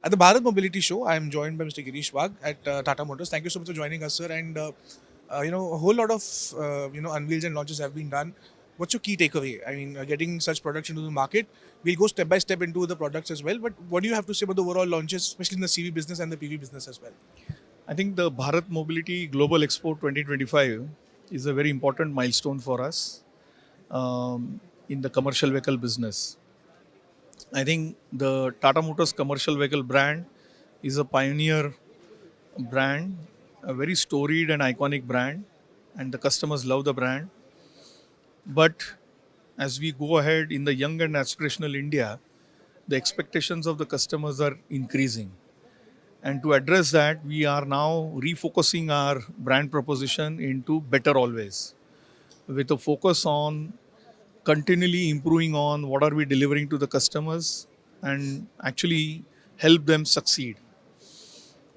At the Bharat Mobility Show, I am joined by Mr. Girish Wagh at Tata Motors. Thank you so much for joining us, sir. And a whole lot of unveils and launches have been done. What's your key takeaway? I mean, getting such products into the market. We'll go step by step into the products as well. But what do you have to say about the overall launches, especially in the CV business and the PV business as well? I think the Bharat Mobility Global Expo 2025 is a very important milestone for us in the commercial vehicle business. I think the Tata Motors commercial vehicle brand is a pioneer brand, a very storied and iconic brand, and the customers love the brand. But as we go ahead in the young and aspirational India, the expectations of the customers are increasing. And to address that, we are now refocusing our brand proposition into better always, with a focus on continually improving on what are we delivering to the customers and actually help them succeed.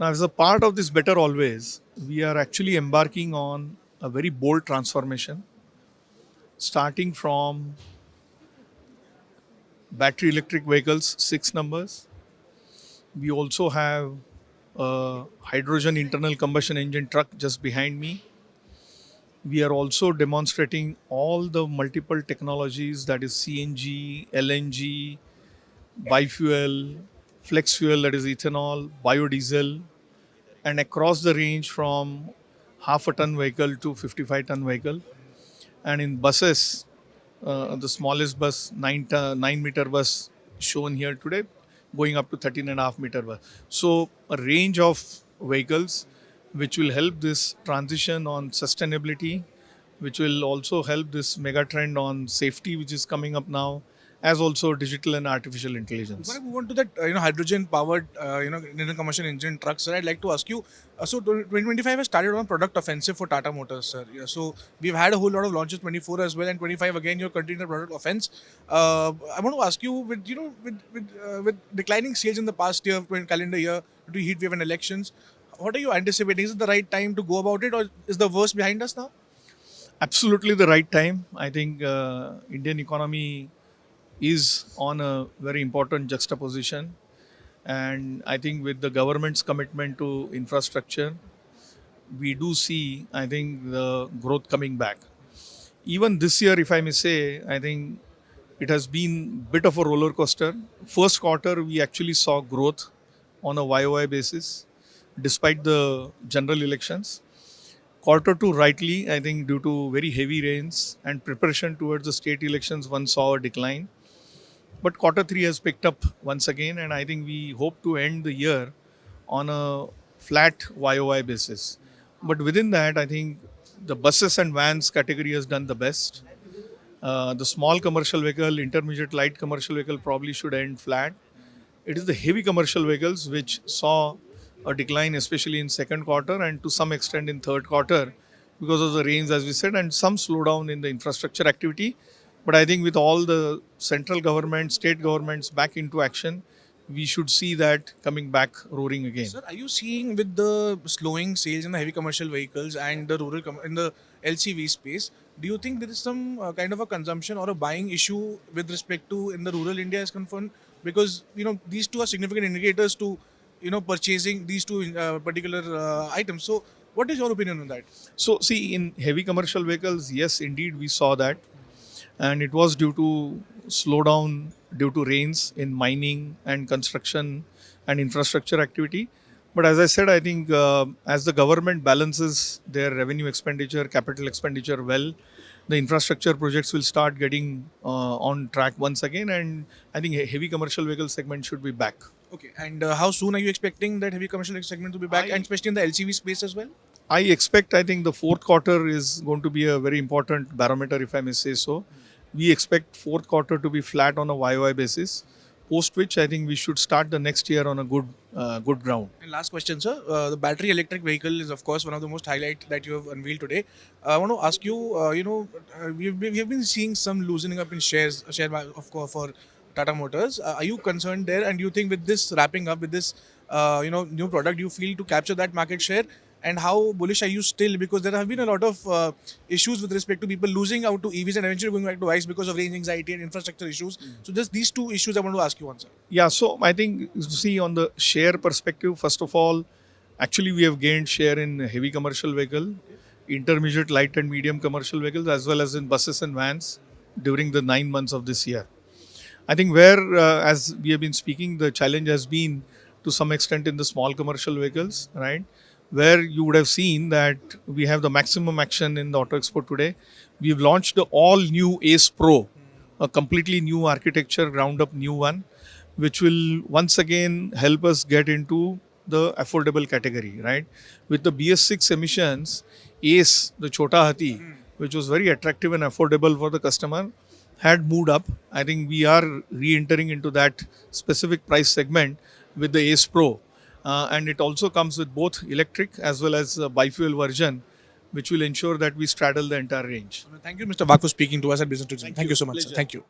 Now, as a part of this better always, we are actually embarking on a very bold transformation, starting from battery electric vehicles, six numbers. We also have a hydrogen internal combustion engine truck just behind me. We are also demonstrating all the multiple technologies, that is CNG, LNG, biofuel, flex fuel, that is ethanol, biodiesel, and across the range from half a ton vehicle to 55-ton vehicle. And in buses, the smallest bus, 9-meter bus shown here today, going up to 13.5-meter bus. So a range of vehicles which will help this transition on sustainability, which will also help this mega trend on safety, which is coming up now, as also digital and artificial Before I intelligence. move on to that, hydrogen powered, internal combustion engine trucks, sir, I'd like to ask you. So 2025 has started on a product offensive for Tata Motors, sir. Yeah, so we've had a whole lot of launches, 24 as well, and 25 again. You're continuing the product offense. I want to ask you, with declining sales in the past year, calendar year, due to heat wave and elections, what are you anticipating? Is it the right time to go about it, or is the worst behind us now? Absolutely the right time. I think Indian economy is on a very important juxtaposition, and I think with the government's commitment to infrastructure, we do see, I think, the growth coming back. Even this year, if I may say, I think it has been bit of a roller coaster. First quarter, we actually saw growth on a YOY basis, despite the general elections. Quarter two, rightly, I think due to very heavy rains and preparation towards the state elections, one saw a decline. But quarter three has picked up once again, and I think we hope to end the year on a flat YOY basis. But within that, I think the buses and vans category has done the best. The small commercial vehicle, intermediate light commercial vehicle probably should end flat. It is the heavy commercial vehicles which saw a decline, especially in second quarter and to some extent in third quarter because of the rains, as we said, and some slowdown in the infrastructure activity. But I think with all the central government, state governments back into action, we should see that coming back roaring again. Sir, are you seeing with the slowing sales in the heavy commercial vehicles and the in the LCV space, do you think there is some kind of a consumption or a buying issue with respect to in the rural India is concerned? Because these two are significant indicators to purchasing these two particular items. So, what is your opinion on that? So, see, in heavy commercial vehicles, yes, indeed, we saw that. And it was due to slowdown due to rains in mining and construction and infrastructure activity. But as I said, I think as the government balances their revenue expenditure, capital expenditure well, the infrastructure projects will start getting on track once again. And I think heavy commercial vehicle segment should be back. Okay, and how soon are you expecting that heavy commercial segment to be back, and I especially in the LCV space as well? I expect, I think the fourth quarter is going to be a very important barometer, if I may say so. We expect fourth quarter to be flat on a YOY basis, post which I think we should start the next year on a good ground. And last question, sir. The battery electric vehicle is, of course, one of the most highlight that you have unveiled today. I want to ask you, we have been seeing some loosening up in of course, for Tata Motors. Are you concerned there? And do you think with this wrapping up with this, new product, you feel to capture that market share? and how bullish are you still? Because there have been a lot of issues with respect to people losing out to EVs and eventually going back to ICE because of range anxiety and infrastructure issues. So just these two issues I want to ask you on, sir. Yeah, so I think, see, on the share perspective, first of all, actually we have gained share in heavy commercial vehicle, intermediate light and medium commercial vehicles, as well as in buses and vans during the 9 months of this year. I think where, as we have been speaking, the challenge has been to some extent in the small commercial vehicles, right? Where you would have seen that we have the maximum action in the Auto Expo today. We've launched the all new Ace Pro, a completely new architecture, ground up new one, which will once again help us get into the affordable category, right? With the BS6 emissions, Ace, the Chota Hathi, which was very attractive and affordable for the customer, had moved up. I think we are re-entering into that specific price segment with the Ace Pro. And it also comes with both electric as well as a bifuel version, which will ensure that we straddle the entire range. Thank you, Mr. Wagh, for speaking to us at Business Today. Thank you so much, sir. Pleasure. Thank you.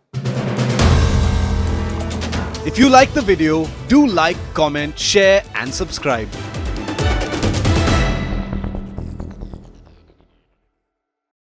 If you like the video, do like, comment, share and subscribe.